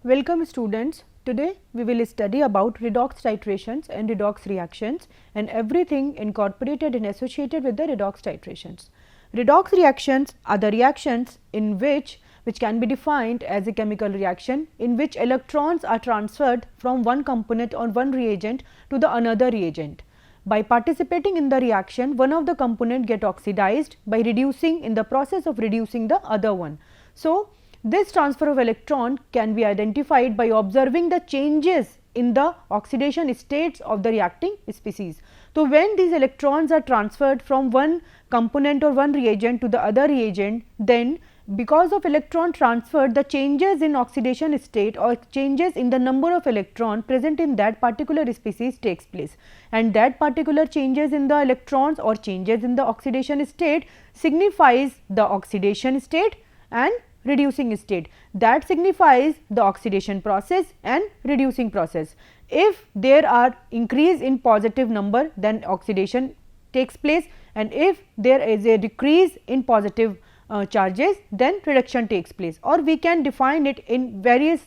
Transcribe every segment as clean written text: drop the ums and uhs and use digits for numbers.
Welcome students. Today we will study about redox titrations and redox reactions and everything incorporated and associated with the redox titrations. Redox reactions are the reactions in which can be defined as a chemical reaction in which electrons are transferred from one component or one reagent to the another reagent. By participating in the reaction, one of the component get oxidized by reducing in the process of reducing the other one. So, this transfer of electron can be identified by observing the changes in the oxidation states of the reacting species. So, when these electrons are transferred from one component or one reagent to the other reagent, then because of electron transfer, the changes in oxidation state or changes in the number of electron present in that particular species takes place, and that particular changes in the electrons or changes in the oxidation state signifies the oxidation state and reducing state. That signifies the oxidation process and reducing process. If there are increase in positive number, then oxidation takes place, and if there is a decrease in positive charges, then reduction takes place, or we can define it in various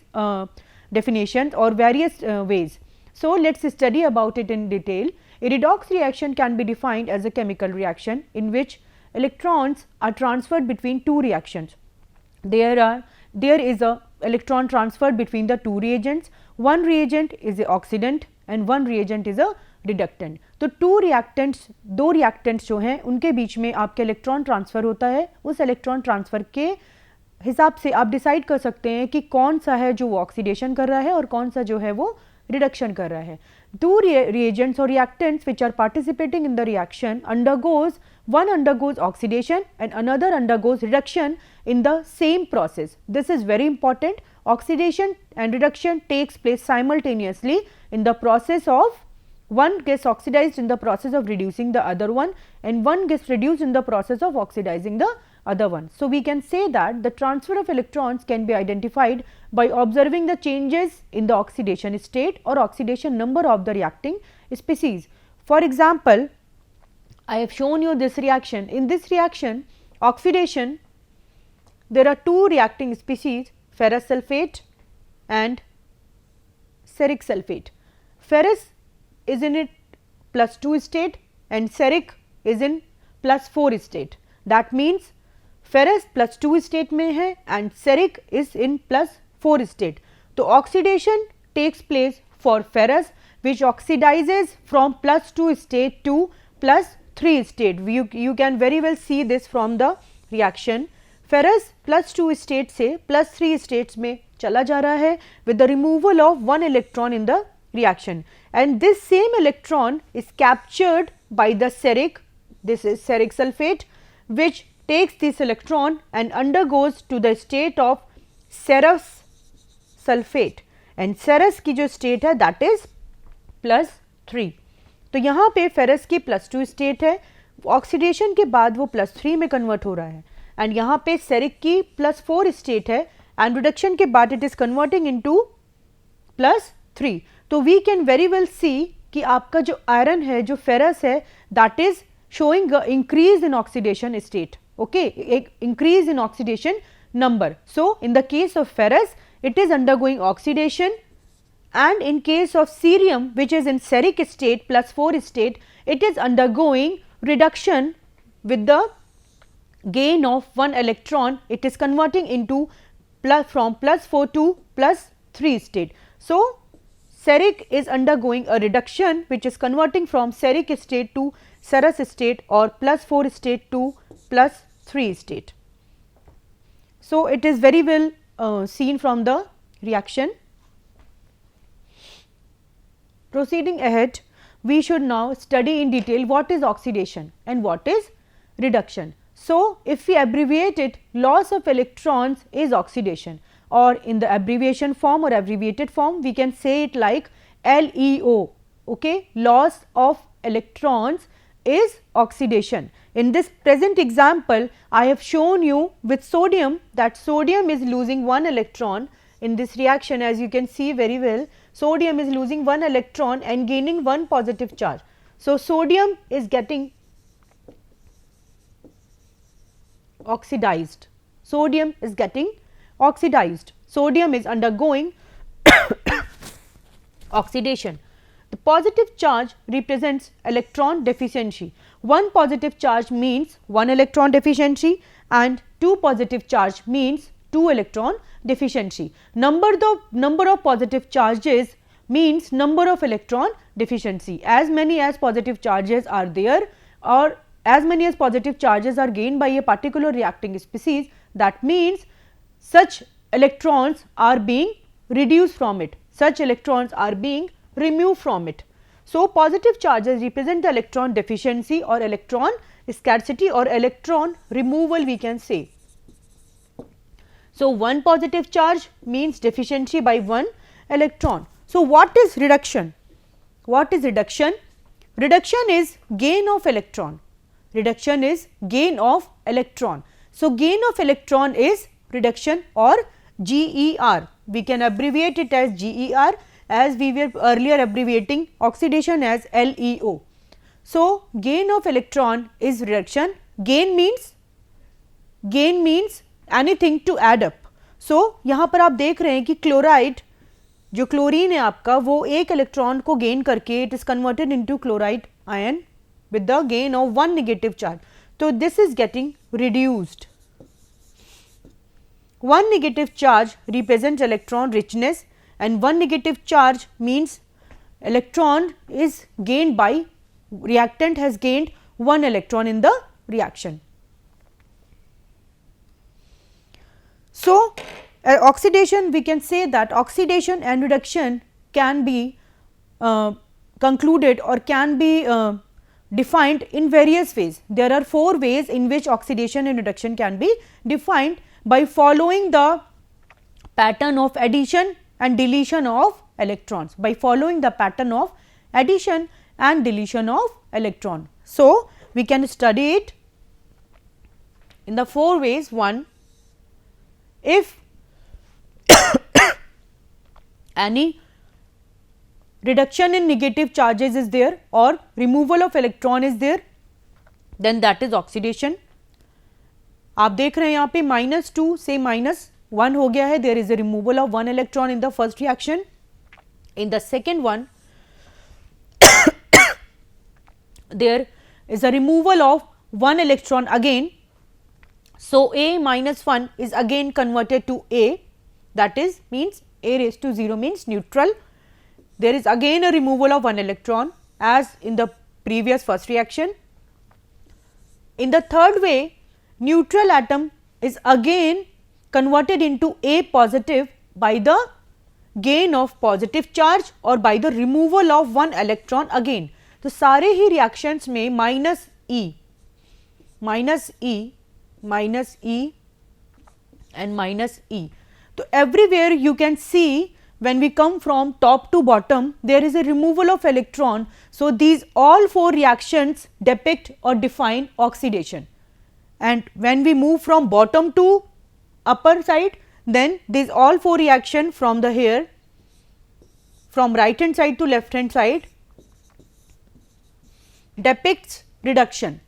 definitions or various ways. So, let us study about it in detail. A redox reaction can be defined as a chemical reaction in which electrons are transferred between two reactions. There is a electron transferred between the two reagents. One reagent is a oxidant and one reagent is a reductant. तो दो reactants जो हैं उनके बीच में आपके electron transfer होता है. उस इलेक्ट्रॉन ट्रांसफ़र के हिसाब से आप डिसाइड कर सकते हैं कि कौन सा है जो वो ऑक्सीडेशन कर रहा है और कौन सा जो है वो reduction कर रहा है. Two reagents or reactants which are participating in the reaction one undergoes oxidation and another undergoes reduction in the same process. This is very important. Oxidation and reduction takes place simultaneously in the process of one gets oxidized in the process of reducing the other one, and one gets reduced in the process of oxidizing the other one. So, we can say that the transfer of electrons can be identified by observing the changes in the oxidation state or oxidation number of the reacting species. For example, I have shown you this reaction. In this reaction, oxidation, there are two reacting species, ferrous sulphate and ceric sulphate. Ferrous is in it +2 state and ceric is in +4 state. That means ferrous +2 state में है and ceric is in +4 state. तो oxidation takes place for ferrous which oxidizes from +2 state to +3 state. You can very well see this from the reaction. Ferrous +2 state से +3 states में चला जा रहा है with the removal of one electron in the reaction, and this same electron is captured by the ceric. This is ceric sulphate which takes this electron and undergoes to the state of ferrous sulphate, and ferrous की जो state है that is +3. तो यहाँ पे ferrous की +2 state है, oxidation के बाद वो +3 में कन्वर्ट हो रहा है, एंड यहाँ पे ceric की +4 state है एंड रिडक्शन के बाद इट इज कन्वर्टिंग इनटू +3. तो we can very well see कि आपका जो आयरन है जो फेरस है that is showing increase in oxidation state. Okay, एक increase in oxidation number. So, in the case of ferrous, it is undergoing oxidation, and in case of cerium, which is in ceric state +4 state, it is undergoing reduction with the gain of one electron. It is converting into from +4 to +3 state. So, ceric is undergoing a reduction which is converting from ceric state to ferrous state or +4 state to +3 state. So, it is very well seen from the reaction. Proceeding ahead, we should now study in detail what is oxidation and what is reduction. So, if we abbreviate it, loss of electrons is oxidation, or in the abbreviation form or abbreviated form we can say it like LEO. Okay? Loss of electrons is oxidation. In this present example, I have shown you with sodium that sodium is losing one electron in this reaction. As you can see very well, sodium is losing one electron and gaining one positive charge. So, sodium is getting oxidized. Sodium is getting oxidized. Sodium is undergoing Oxidation. The positive charge represents electron deficiency. One positive charge means one electron deficiency and two positive charge means two electron deficiency. Number of positive charges means number of electron deficiency. As many as positive charges are there or as many as positive charges are gained by a particular reacting species, that means such electrons are being reduced from it, such electrons are being removed from it. So, positive charges represent the electron deficiency or electron scarcity or electron removal we can say. So, one positive charge means deficiency by one electron. So, what is reduction? What is reduction? Reduction is gain of electron. Reduction is gain of electron. So, gain of electron is reduction or GER. We can abbreviate it as GER as we were earlier abbreviating oxidation as LEO. So, gain of electron is reduction. Gain means anything to add up. So, यहाँ पर आप देख रहे हैं कि chloride जो chlorine है आपका वो एक इलेक्ट्रॉन को गेन करके it is converted into chloride ion with the gain of one negative charge. So, this is getting reduced. One negative charge represents electron richness and one negative charge means electron is gained by reactant has gained one electron in the reaction. So, oxidation we can say that oxidation and reduction can be concluded or can be defined in various ways. There are four ways in which oxidation and reduction can be defined by following the pattern of addition and deletion of electrons, by following the pattern of addition and deletion of electron. So, we can study it in the four ways. One, if any reduction in negative charges is there or removal of electron is there, then that is oxidation. आप देख रहे हैं यहाँ पे -2 से -1 हो गया है. There is a removal of one electron in the first reaction. In the second one, there is a removal of one electron again. So, A -1 is again converted to A, that is means A raised to 0 means neutral. There is again a removal of one electron as in the previous first reaction. In the third way, neutral atom is again converted into A positive by the gain of positive charge or by the removal of one electron again. तो सारे ही reactions में -E and -E. So, everywhere you can see when we come from top to bottom there is a removal of electron. So, these all four reactions depict or define oxidation, and when we move from bottom to upper side then these all four reaction from the here from right hand side to left hand side depicts reduction,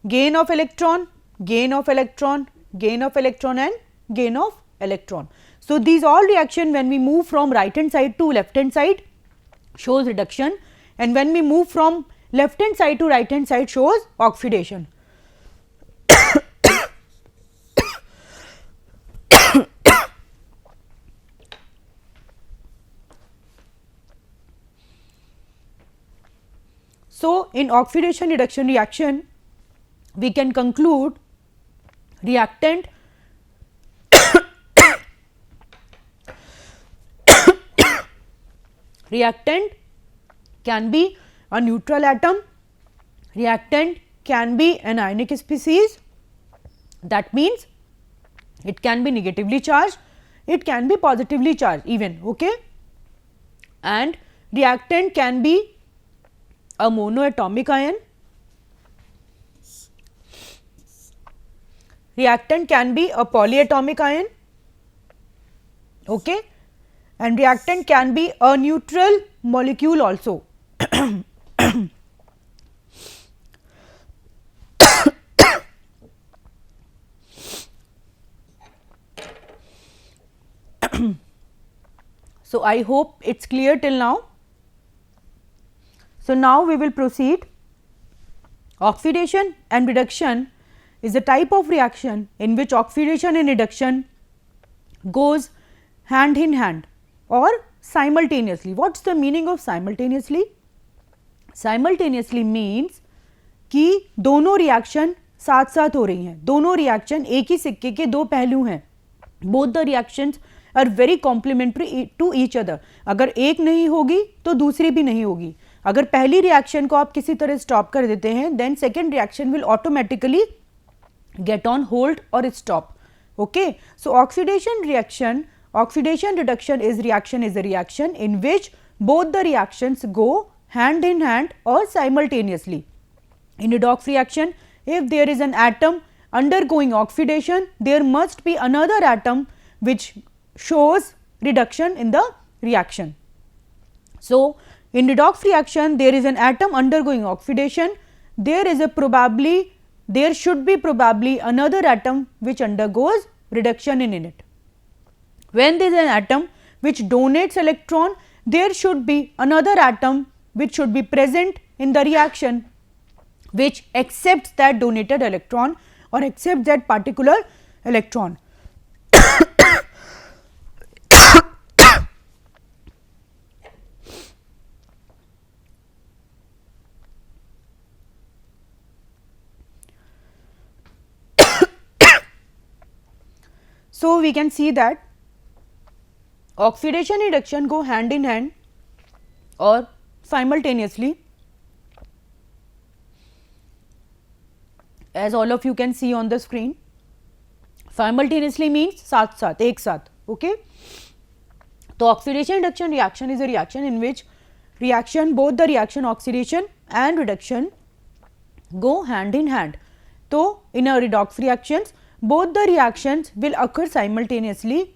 gain of electron, gain of electron, gain of electron and gain of electron. So, these all reaction when we move from right hand side to left hand side shows reduction, and when we move from left hand side to right hand side shows oxidation. So, in oxidation reduction reaction we can conclude reactant reactant can be a neutral atom, reactant can be an ionic species, that means it can be negatively charged, it can be positively charged even, okay, and reactant can be a monoatomic ion, reactant can be a polyatomic ion, okay, and reactant can be a neutral molecule also. So, I hope it is clear till now. So, now we will proceed. Oxidation and reduction is a type of reaction in which oxidation and reduction goes hand in hand or simultaneously. What is the meaning of simultaneously? Simultaneously means कि दोनों reaction साथ साथ हो रही हैं, दोनों reaction एक ही सिक्के के दो पहलू हैं. Both the reactions are very complementary to each other. अगर एक नहीं होगी तो दूसरी भी नहीं होगी. अगर पहली रिएक्शन को आप किसी तरह स्टॉप कर देते हैं, then second reaction will automatically get on hold और stop. Okay, so oxidation reduction is a reaction in which both the reactions go hand in hand or simultaneously. In redox reaction, if there is an atom undergoing oxidation, there must be another atom which shows reduction in the reaction. So, in redox reaction there is an atom undergoing oxidation, there should be probably another atom which undergoes reduction in it. When there is an atom which donates electron, there should be another atom which should be present in the reaction which accepts that donated electron or accepts that particular electron. So, we can see that oxidation and reduction go hand in hand or simultaneously, as all of you can see on the screen. Simultaneously means साथ साथ, एक साथ. Okay? तो oxidation reduction reaction is a reaction in which both the reaction oxidation and reduction go hand in hand. So, in a redox reactions both the reactions will occur simultaneously.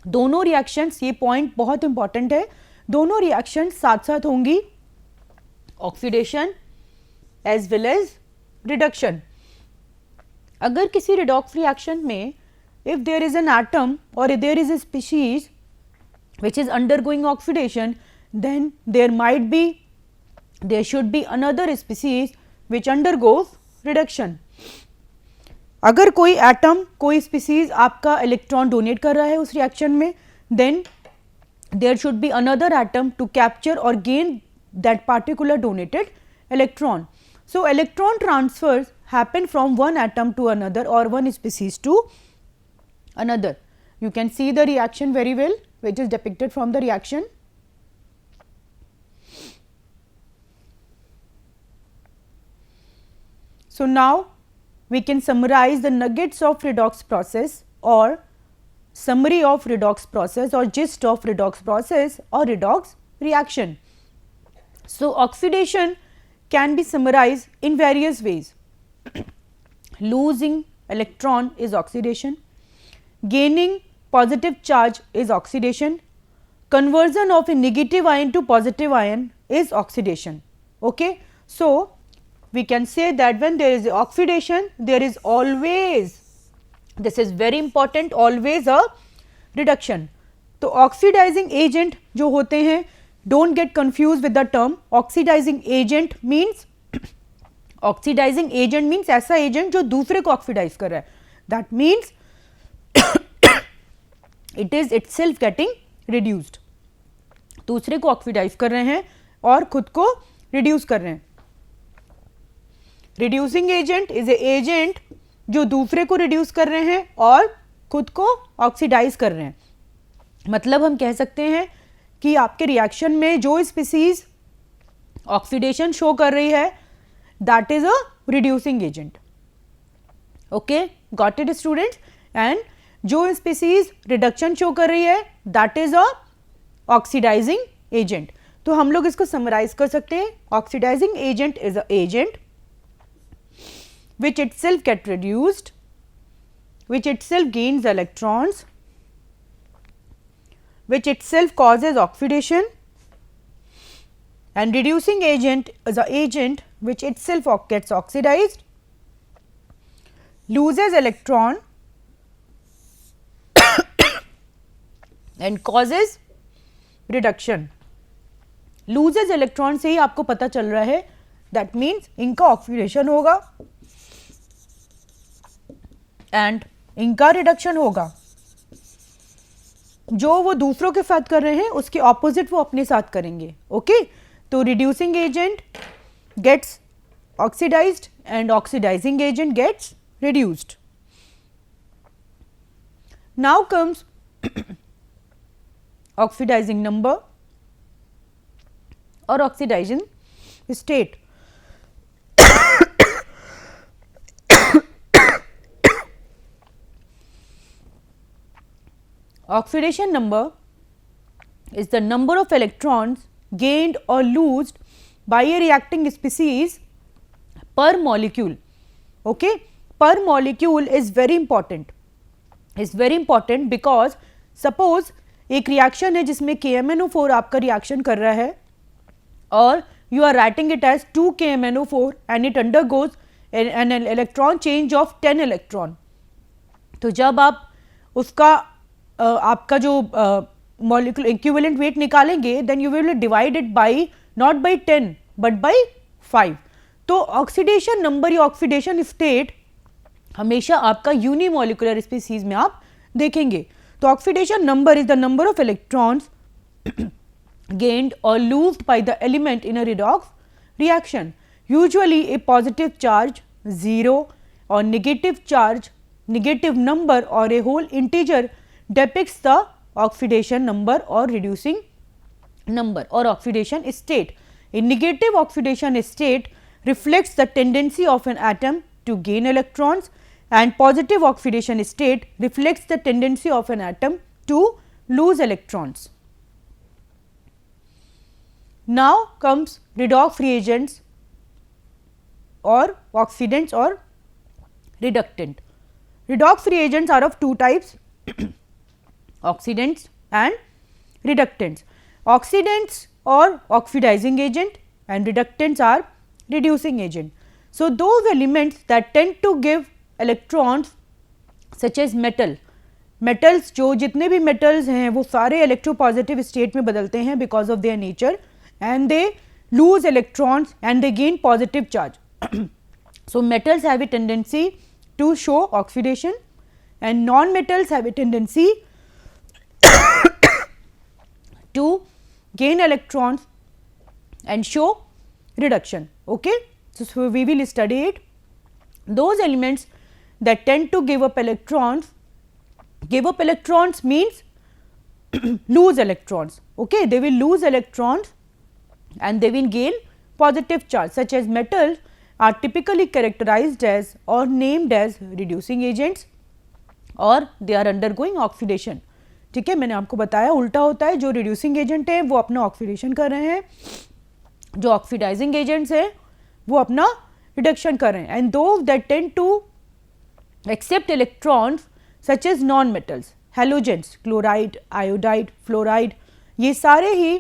दोनों reactions, ये point बहुत important है, दोनों reactions साथ साथ होंगी, oxidation as well as reduction. अगर किसी redox reaction में if there is an atom or if there is a species which is undergoing oxidation, then there should be another species which undergoes reduction. अगर कोई atom, कोई species आपका electron donate कर रहा है उस रिएक्शन में, then there should be another atom to capture और gain that particular donated electron. So electron transfers happen from one atom to another और one species to another. You can see the reaction very well which is depicted from the reaction. So, now we can summarize the nuggets of redox process or summary of redox process or gist of redox process or redox reaction. So, oxidation can be summarized in various ways. Losing electron is oxidation, gaining positive charge is oxidation, conversion of a negative ion to positive ion is oxidation. Okay? So, we can say that when there is oxidation, there is always, this is very important, always a reduction. तो oxidizing agent जो होते हैं, don't get confused with the term. Oxidizing agent means ऐसा agent जो दूसरे को oxidize कर रहा है. That means it is itself getting reduced. दूसरे को oxidize कर रहे हैं और खुद को reduce कर रहे हैं. Reducing agent is a agent जो दूसरे को reduce कर रहे हैं और खुद को oxidize कर रहे हैं. मतलब हम कह सकते हैं कि आपके रिएक्शन में जो स्पीसीज ऑक्सीडेशन शो कर रही है, that is a reducing agent. Okay, got it students? And जो स्पीसीज रिडक्शन शो कर रही है, that is a oxidising agent. तो हम लोग इसको समराइज कर सकते हैं. Oxidising agent is a agent which itself get reduced, which itself gains electrons, which itself causes oxidation, and reducing agent is a agent which itself gets oxidized, loses electron and causes reduction, loses electron से ही आपको पता चल रहा है, that means इनका oxidation होगा and इनका reduction होगा। जो वो दूसरों के साथ कर रहे हैं उसके ऑपोजिट वो अपने साथ करेंगे। ओके, तो reducing agent gets oxidised and oxidising agent gets reduced. Now comes oxidizing number or oxidizing state. Oxidation number is the number of electrons gained or lost by a reacting species per molecule. Okay, per molecule is very important, because suppose एक reaction है जिसमें KMnO4 आपका reaction कर रहा है और you are writing it as 2 KMnO4 and it undergoes an electron change of 10 electron. तो जब आप उसका आपका जो molecular equivalent weight निकालेंगे then you will divide it by not by 10 but by 5. तो ऑक्सीडेशन नंबर या ऑक्सीडेशन स्टेट हमेशा आपका यूनिमोलिकुलर स्पीसीज में आप देखेंगे। तो oxidation number is the number of electrons gained or lost by the element in a redox reaction. Usually a positive charge 0 or negative charge, negative number or a whole integer depicts the oxidation number or reducing number or oxidation state. A negative oxidation state reflects the tendency of an atom to gain electrons and positive oxidation state reflects the tendency of an atom to lose electrons. Now comes redox reagents or oxidants or reductant. Redox reagents are of two types, oxidants and reductants. Oxidants or oxidizing agent and reductants are reducing agent. So, those elements that tend to give electrons such as metals जो जितने भी metals हैं वो सारे electropositive state में बदलते हैं because of their nature and they lose electrons and they gain positive charge. So, metals have a tendency to show oxidation and non-metals have a tendency to gain electrons and show reduction. Okay? So, we will study it. Those elements that tend to give up electrons means lose electrons. Okay? They will lose electrons and they will gain positive charge, such as metals are typically characterized as or named as reducing agents or they are undergoing oxidation. ठीक है, मैंने आपको बताया उल्टा होता है, जो reducing agent है वो अपना ऑक्सीडेशन कर रहे हैं, जो ऑक्सीडाइजिंग एजेंट्स है वो अपना रिडक्शन कर रहे हैं. And those that tend to accept electrons such as non metals, halogens, chloride, iodide, fluoride, ये सारे ही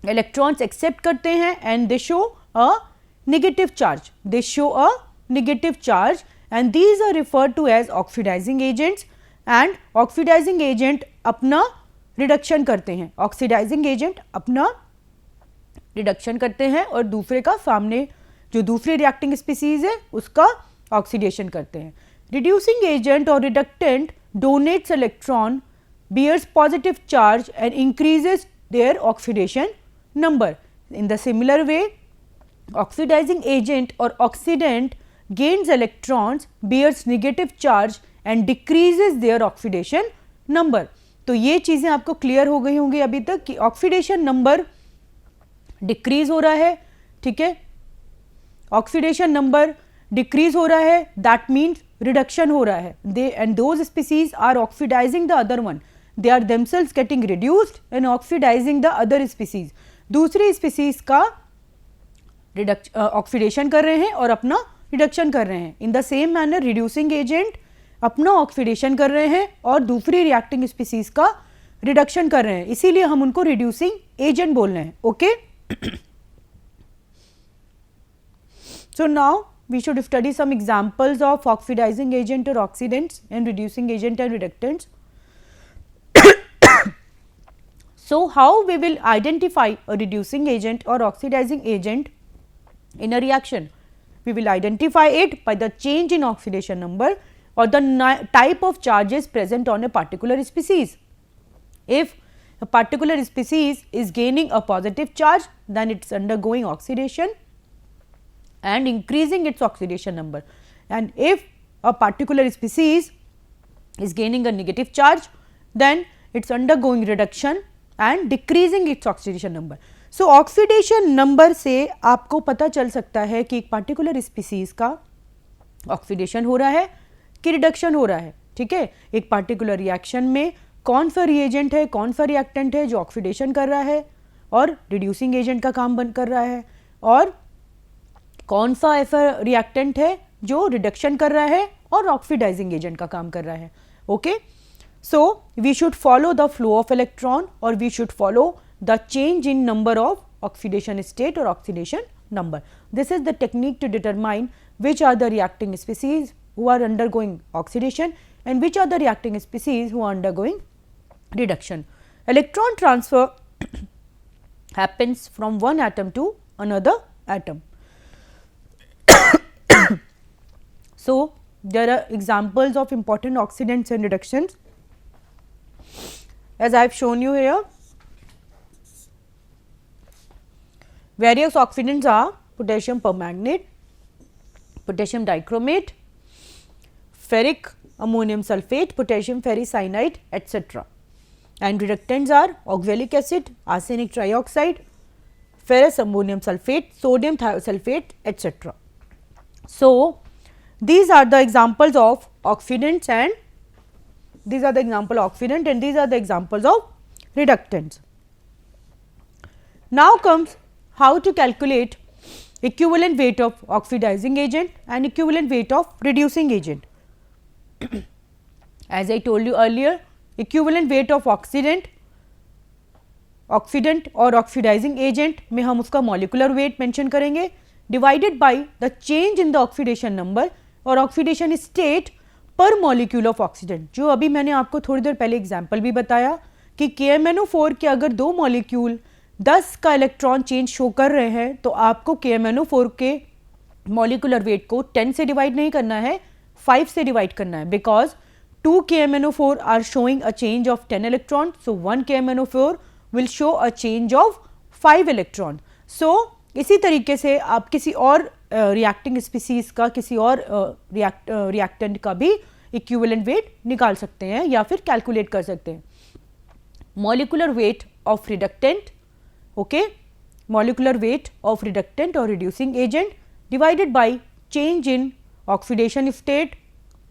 इलेक्ट्रॉन्स एक्सेप्ट करते हैं and they show a negative charge, they show a negative charge and these are referred to as oxidising agents. And oxidising agent अपना reduction करते हैं, oxidising agent अपना reduction करते हैं और दूसरे का सामने जो दूसरे रिएक्टिंग स्पीसीज है उसका ऑक्सीडेशन करते हैं. रिड्यूसिंग एजेंट और reductant donates electron, bears positive charge and increases their oxidation number. In the similar way, oxidizing agent or oxidant gains electrons, bears negative charge and decreases their oxidation number. तो ये चीज़ें आपको clear हो गई होंगी अभी तक कि ऑक्सीडेशन नंबर डिक्रीज हो रहा है. ठीक है, ऑक्सीडेशन नंबर डिक्रीज हो रहा है, दैट मीन्स रिडक्शन हो रहा है. They and those species are oxidising the other one, they are themselves getting reduced and oxidising the other species. दूसरी स्पीसीज का ऑक्सीडेशन कर रहे हैं और अपना रिडक्शन कर रहे हैं. In the same manner reducing agent अपना ऑक्सीडेशन कर रहे हैं और दूसरी रिएक्टिंग स्पीसीज का रिडक्शन कर रहे हैं, इसीलिए हम उनको रिड्यूसिंग एजेंट बोल रहे हैं. Okay, so now we should study some examples of oxidizing agent or oxidants and reducing agent and reductants. So, how we will identify a reducing agent or oxidizing agent in a reaction? We will identify it by the change in oxidation number or the type of charges present on a particular species. If a particular species is gaining a positive charge, then it is undergoing oxidation and increasing its oxidation number, and if a particular species is gaining a negative charge, then it is undergoing reduction and decreasing its oxidation number. So, oxidation number से आपको पता चल सकता है कि एक particular species का oxidation हो रहा है कि reduction हो रहा है, ठीक है। एक particular reaction में कौन सा reagent है, कौन सा reactant है जो oxidation कर रहा है और reducing agent का काम बंद कर रहा है, और कौन सा ऐसा reactant है जो reduction कर रहा है और oxidizing agent का काम कर रहा है, okay? So, we should follow the flow of electron or we should follow the change in number of oxidation state or oxidation number. This is the technique to determine which are the reacting species who are undergoing oxidation and which are the reacting species who are undergoing reduction. Electron transfer happens from one atom to another atom. So, there are examples of important oxidants and reductions. As I have shown you here, various oxidants are potassium permanganate, potassium dichromate, ferric ammonium sulphate, potassium ferricyanide, etc. And reductants are oxalic acid, arsenic trioxide, ferrous ammonium sulphate, sodium thiosulphate, etc. So, these are the examples of oxidants and these are the example of oxidant and these are the examples of reductants. Now comes how to calculate equivalent weight of oxidizing agent and equivalent weight of reducing agent. As I told you earlier, equivalent weight of oxidant और oxidizing agent में हम उसका molecular weight mention करेंगे divided by the change in the oxidation number और oxidation state पर molecule of oxidant, जो अभी मैंने आपको थोड़ी देर पहले एग्जाम्पल भी बताया कि KMnO4 के अगर दो मॉलिक्यूल 10 का इलेक्ट्रॉन चेंज शो कर रहे हैं तो आपको KMnO4 के मॉलिकुलर वेट को 10 से डिवाइड नहीं करना है, 5 से डिवाइड करना है, because 2 KMnO4 are showing a change of 10 electron, so 1 KMnO4 will show a change of 5 electron. So इसी तरीके से आप किसी और रिएक्टिंग स्पीसीज का, किसी और रिएक्टेंट का भी इक्विवेलेंट वेट निकाल सकते हैं या फिर कैलकुलेट कर सकते हैं. Molecular weight of reductant, okay, molecular weight of reductant और reducing agent divided by change in oxidation state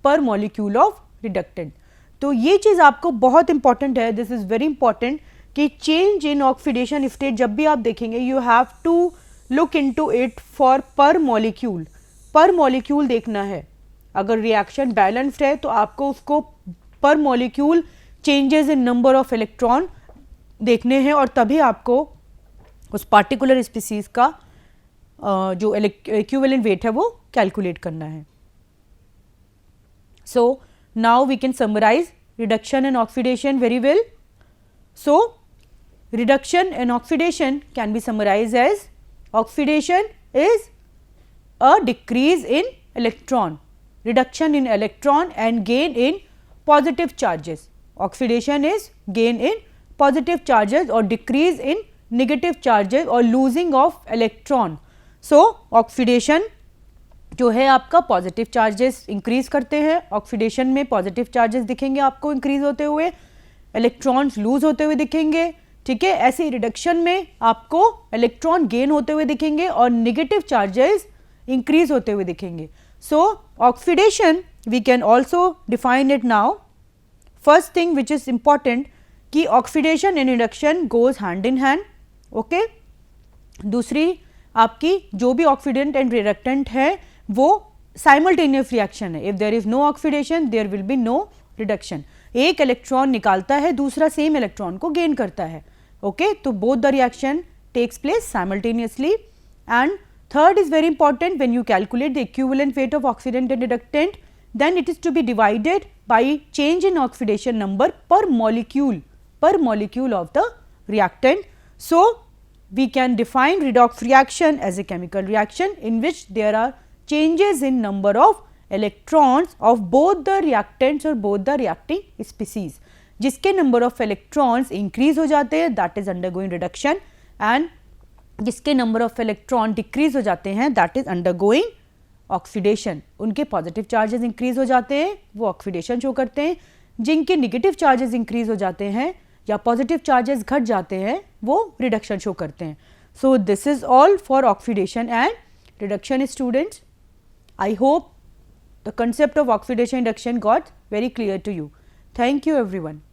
per molecule of reductant. तो ये चीज़ आपको बहुत इंपॉर्टेंट है, दिस इज वेरी इंपॉर्टेंट कि चेंज इन ऑक्सीडेशन स्टेट जब भी आप देखेंगे you have to look into it for per molecule देखना है. अगर रिएक्शन बैलेंस्ड है तो आपको उसको पर molecule changes in number of electron देखने हैं और तभी आपको उस पार्टिकुलर स्पीसीज का जो इक्विवेलेंट वेट है वो कैलकुलेट करना है. So now we can summarise reduction and oxidation very well. So reduction and oxidation can be summarized as oxidation is a decrease in electron, reduction in electron and gain in positive charges. Oxidation is gain in positive charges or decrease in negative charges or losing of electron. So oxidation जो है आपका positive charges increase करते हैं, oxidation में positive charges दिखेंगे आपको increase होते हुए, इलेक्ट्रॉन्स लूज होते हुए दिखेंगे, ठीक है. ऐसे रिडक्शन में आपको इलेक्ट्रॉन गेन होते हुए दिखेंगे और नेगेटिव चार्जेस इंक्रीज होते हुए दिखेंगे. So oxidation we can also define it now. First thing which is important कि oxidation and reduction goes hand in hand, okay. दूसरी आपकी जो भी ऑक्सीडेंट एंड रिडक्टेंट है वो साइमल्टेनियस रिएक्शन है. If there is no oxidation there will be no reduction. एक electron निकालता है, दूसरा सेम इलेक्ट्रॉन को गेन करता है, ओके. तो both the reaction takes place simultaneously. And third is very important, when you calculate the equivalent weight of oxidant and reductant then it is to be divided by change in oxidation number per molecule of the reactant. So, we can define redox reaction as a chemical reaction in which there are changes in number of electrons of both the reactants or both the reacting species. जिसके number of electrons increase हो जाते हैं that is undergoing reduction, and जिसके number of electron decrease हो जाते हैं that is undergoing oxidation. उनके positive charges increase हो जाते हैं वो oxidation show करते हैं, जिनके negative charges increase हो जाते हैं या positive charges घट जाते हैं वो reduction show करते हैं. So, this is all for oxidation and reduction students. I hope the concept of oxidation reduction got very clear to you. Thank you everyone.